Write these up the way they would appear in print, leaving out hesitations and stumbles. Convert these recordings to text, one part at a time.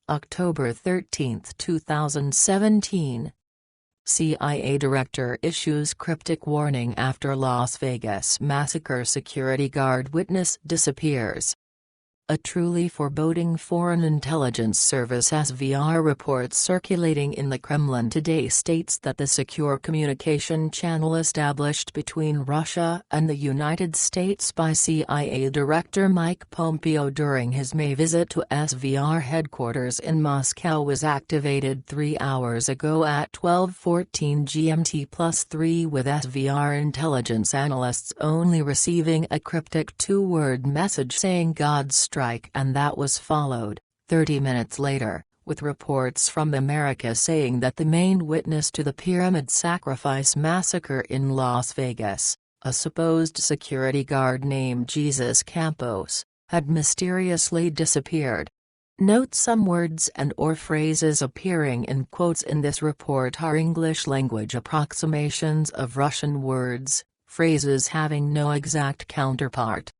October 13, 2017. CIA Director issues cryptic warning after Las Vegas massacre. Security guard witness disappears. A truly foreboding Foreign Intelligence Service (SVR) report circulating in the Kremlin today states that the secure communication channel established between Russia and the United States by CIA Director Mike Pompeo during his May visit to SVR headquarters in Moscow was activated 3 hours ago at 12:14 GMT+3, with SVR intelligence analysts only receiving a cryptic two-word message saying "God's strike," and that was followed, 30 minutes later, with reports from America saying that the main witness to the Pyramid Sacrifice massacre in Las Vegas, a supposed security guard named Jesus Campos, had mysteriously disappeared. Note some words and/or phrases appearing in quotes in this report are English-language approximations of Russian words, phrases having no exact counterpart.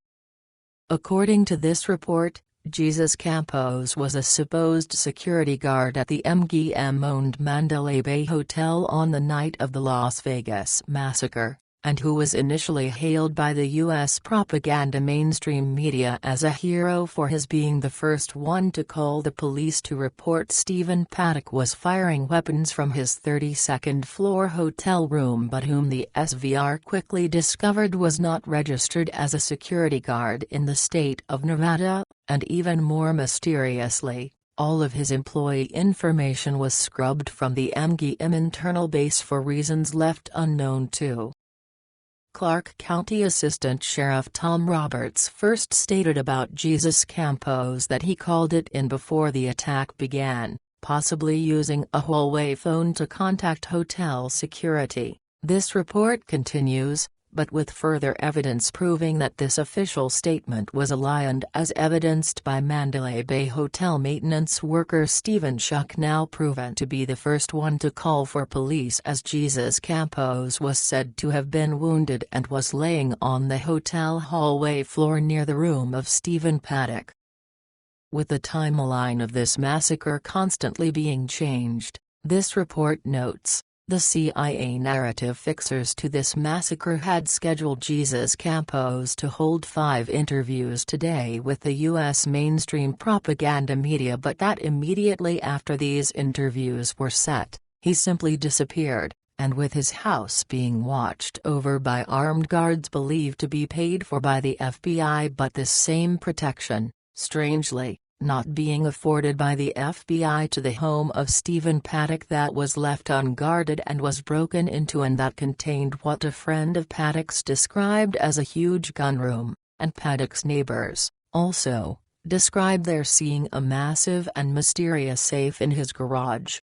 According to this report, Jesus Campos was a supposed security guard at the MGM-owned Mandalay Bay Hotel on the night of the Las Vegas massacre, and who was initially hailed by the U.S. propaganda mainstream media as a hero for his being the first one to call the police to report Stephen Paddock was firing weapons from his 32nd floor hotel room, but whom the SVR quickly discovered was not registered as a security guard in the state of Nevada, and even more mysteriously, all of his employee information was scrubbed from the MGM internal base for reasons left unknown to Clark County Assistant Sheriff Tom Roberts first stated about Jesus Campos that he called it in before the attack began, possibly using a hallway phone to contact hotel security. This report continues, but with further evidence proving that this official statement was a lie, and as evidenced by Mandalay Bay Hotel maintenance worker Stephen Schuck, now proven to be the first one to call for police, as Jesus Campos was said to have been wounded and was laying on the hotel hallway floor near the room of Stephen Paddock. With the timeline of this massacre constantly being changed, this report notes, the CIA narrative fixers to this massacre had scheduled Jesus Campos to hold 5 interviews today with the U.S. mainstream propaganda media, but that immediately after these interviews were set, he simply disappeared, and with his house being watched over by armed guards believed to be paid for by the FBI, but this same protection, strangely, not being afforded by the FBI to the home of Stephen Paddock that was left unguarded and was broken into, and that contained what a friend of Paddock's described as a huge gunroom, and Paddock's neighbors, also, described their seeing a massive and mysterious safe in his garage.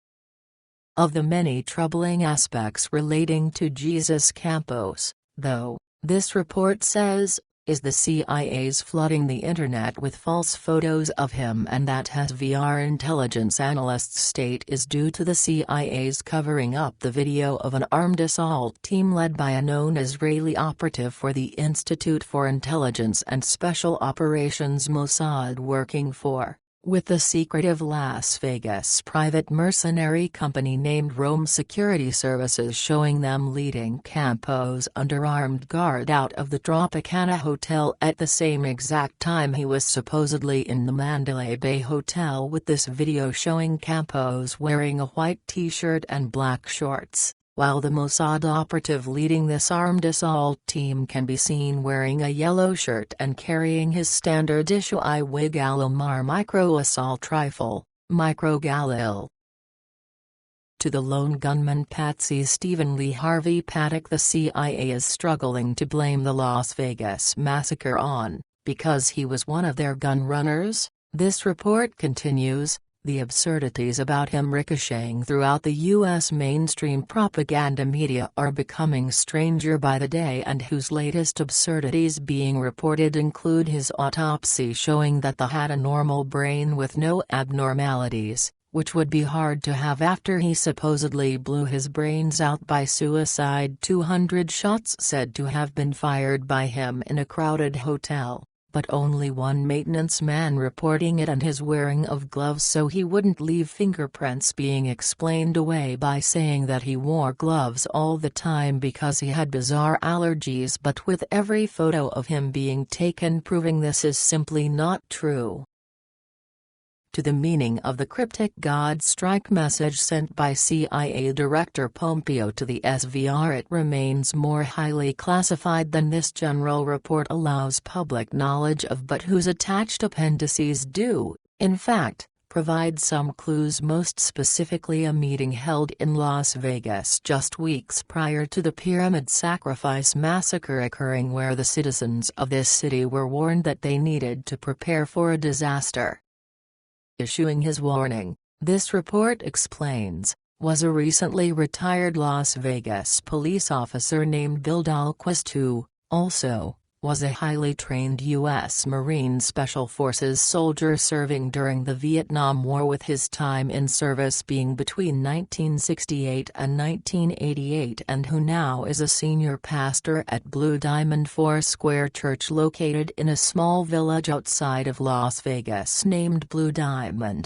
Of the many troubling aspects relating to Jesus Campos, though, this report says, is the CIA's flooding the internet with false photos of him, and that SVR intelligence analysts state is due to the CIA's covering up the video of an armed assault team led by a known Israeli operative for the Institute for Intelligence and Special Operations Mossad working for, with the secretive Las Vegas private mercenary company named Rome Security Services, showing them leading Campos under armed guard out of the Tropicana Hotel at the same exact time he was supposedly in the Mandalay Bay Hotel, with this video showing Campos wearing a white t-shirt and black shorts, while the Mossad operative leading this armed assault team can be seen wearing a yellow shirt and carrying his standard issue IWIG Alomar micro-assault rifle, Micro Galil. To the lone gunman Patsy Stephen Lee Harvey Paddock, the CIA is struggling to blame the Las Vegas massacre on, because he was one of their gun runners. This report continues, the absurdities about him ricocheting throughout the U.S. mainstream propaganda media are becoming stranger by the day, and whose latest absurdities being reported include his autopsy showing that he had a normal brain with no abnormalities, which would be hard to have after he supposedly blew his brains out by suicide. 200 shots said to have been fired by him in a crowded hotel, but only one maintenance man reporting it and his wearing of gloves so he wouldn't leave fingerprints being explained away by saying that he wore gloves all the time because he had bizarre allergies, but with every photo of him being taken proving this is simply not true. To the meaning of the cryptic God strike message sent by CIA Director Pompeo to the SVR, it remains more highly classified than this general report allows public knowledge of, but whose attached appendices do, in fact, provide some clues, most specifically a meeting held in Las Vegas just weeks prior to the Pyramid Sacrifice massacre occurring, where the citizens of this city were warned that they needed to prepare for a disaster. Issuing his warning, this report explains, was a recently retired Las Vegas police officer named Bill Dahlquist, who, also, was a highly trained U.S. Marine Special Forces soldier serving during the Vietnam War, with his time in service being between 1968 and 1988, and who now is a senior pastor at Blue Diamond Foursquare Church located in a small village outside of Las Vegas named Blue Diamond.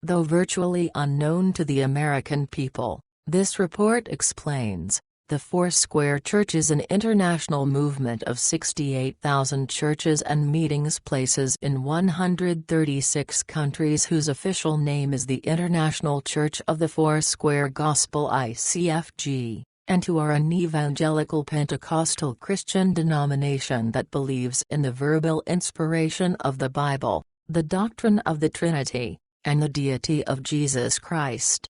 Though virtually unknown to the American people, this report explains, the Foursquare Church is an international movement of 68,000 churches and meetings places in 136 countries, whose official name is the International Church of the Foursquare Gospel (ICFG), and who are an evangelical Pentecostal Christian denomination that believes in the verbal inspiration of the Bible, the doctrine of the Trinity, and the deity of Jesus Christ.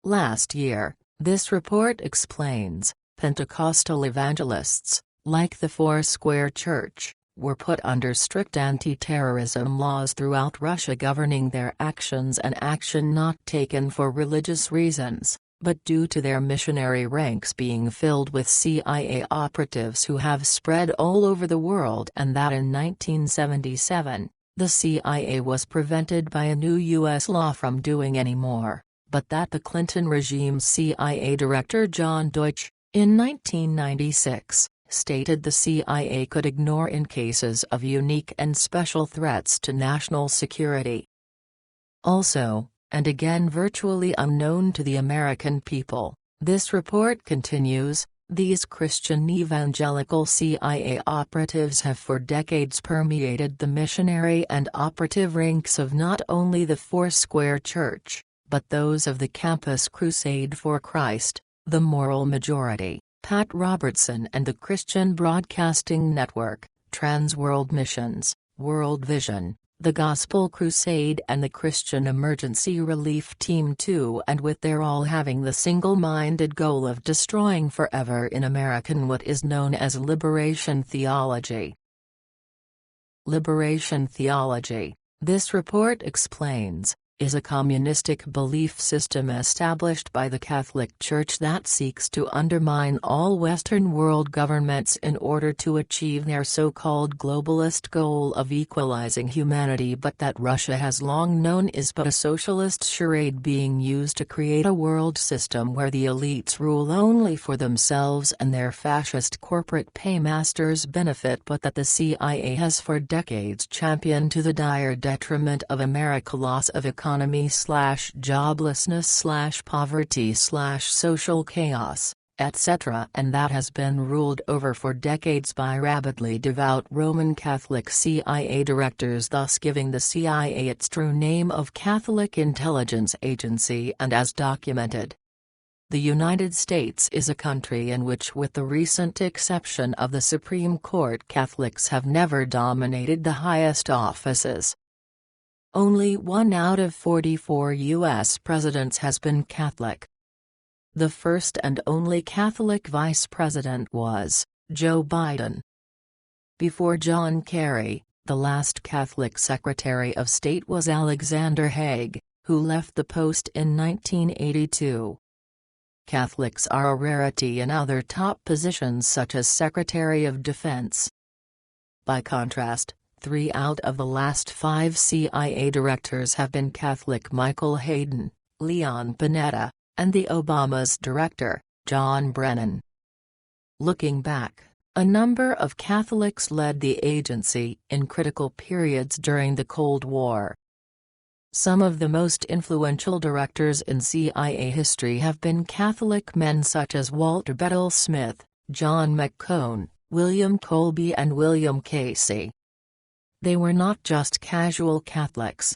Last year, this report explains, Pentecostal evangelists, like the Foursquare Church, were put under strict anti-terrorism laws throughout Russia governing their actions, and action not taken for religious reasons, but due to their missionary ranks being filled with CIA operatives who have spread all over the world, and that in 1977, the CIA was prevented by a new U.S. law from doing any more. But that the Clinton regime's CIA Director John Deutch, in 1996, stated the CIA could ignore in cases of unique and special threats to national security. Also, and again virtually unknown to the American people, this report continues, these Christian evangelical CIA operatives have for decades permeated the missionary and operative ranks of not only the Foursquare Church, but those of the Campus Crusade for Christ, the Moral Majority, Pat Robertson, and the Christian Broadcasting Network, Trans World Missions, World Vision, the Gospel Crusade, and the Christian Emergency Relief Team 2, and with their all having the single-minded goal of destroying forever in American what is known as liberation theology. Liberation theology, this report explains, is a communistic belief system established by the Catholic Church that seeks to undermine all Western world governments in order to achieve their so-called globalist goal of equalizing humanity, but that Russia has long known is but a socialist charade being used to create a world system where the elites rule only for themselves and their fascist corporate paymasters benefit, but that the CIA has for decades championed to the dire detriment of America, loss of economy/joblessness/poverty/social chaos, etc., and that has been ruled over for decades by rabidly devout Roman Catholic CIA directors, thus giving the CIA its true name of Catholic Intelligence Agency. And as documented, the United States is a country in which, with the recent exception of the Supreme Court, Catholics have never dominated the highest offices. Only 1 out of 44 U.S. presidents has been Catholic. The first and only Catholic vice president was Joe Biden. Before John Kerry, the last Catholic Secretary of State was Alexander Haig, who left the post in 1982. Catholics are a rarity in other top positions such as Secretary of Defense. By contrast, 3 out of the last 5 CIA directors have been Catholic: Michael Hayden, Leon Panetta, and the Obama's director, John Brennan. Looking back, A number of Catholics led the agency in critical periods during the Cold War. Some of the most influential directors in CIA history have been Catholic men such as Walter Bedell Smith, John McCone, William Colby and William Casey. They were not just casual Catholics.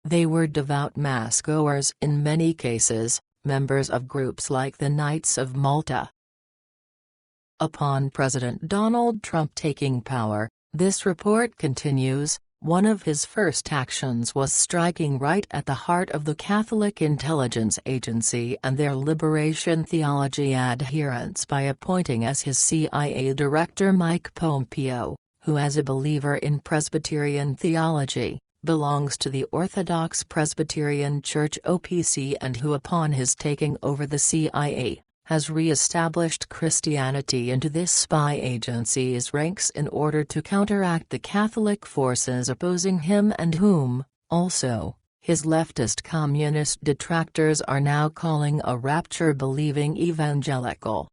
They were devout mass-goers in many cases, members of groups like the Knights of Malta. Upon President Donald Trump taking power, this report continues, one of his first actions was striking right at the heart of the Catholic intelligence agency and their liberation theology adherents by appointing as his CIA Director Mike Pompeo, who as a believer in Presbyterian theology, belongs to the Orthodox Presbyterian Church OPC and who upon his taking over the CIA, has re-established Christianity into this spy agency's ranks in order to counteract the Catholic forces opposing him and whom, also, his leftist communist detractors are now calling a rapture-believing evangelical.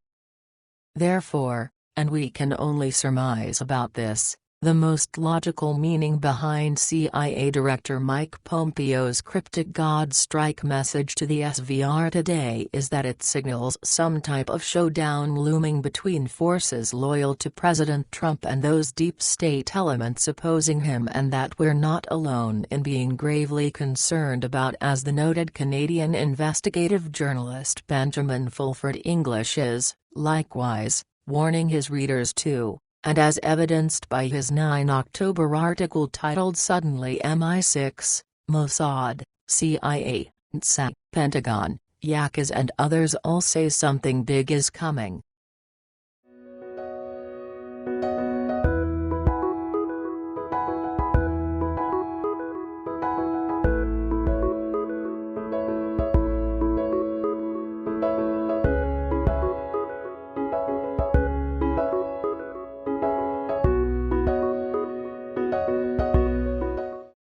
Therefore, and we can only surmise about this, the most logical meaning behind CIA Director Mike Pompeo's cryptic God strike message to the SVR today is that it signals some type of showdown looming between forces loyal to President Trump and those deep state elements opposing him, and that we're not alone in being gravely concerned about, as the noted Canadian investigative journalist Benjamin Fulford English is, likewise, warning his readers too. And as evidenced by his 9 October article titled Suddenly MI6, Mossad, CIA, NSA, Pentagon, Yakas and others all say something big is coming.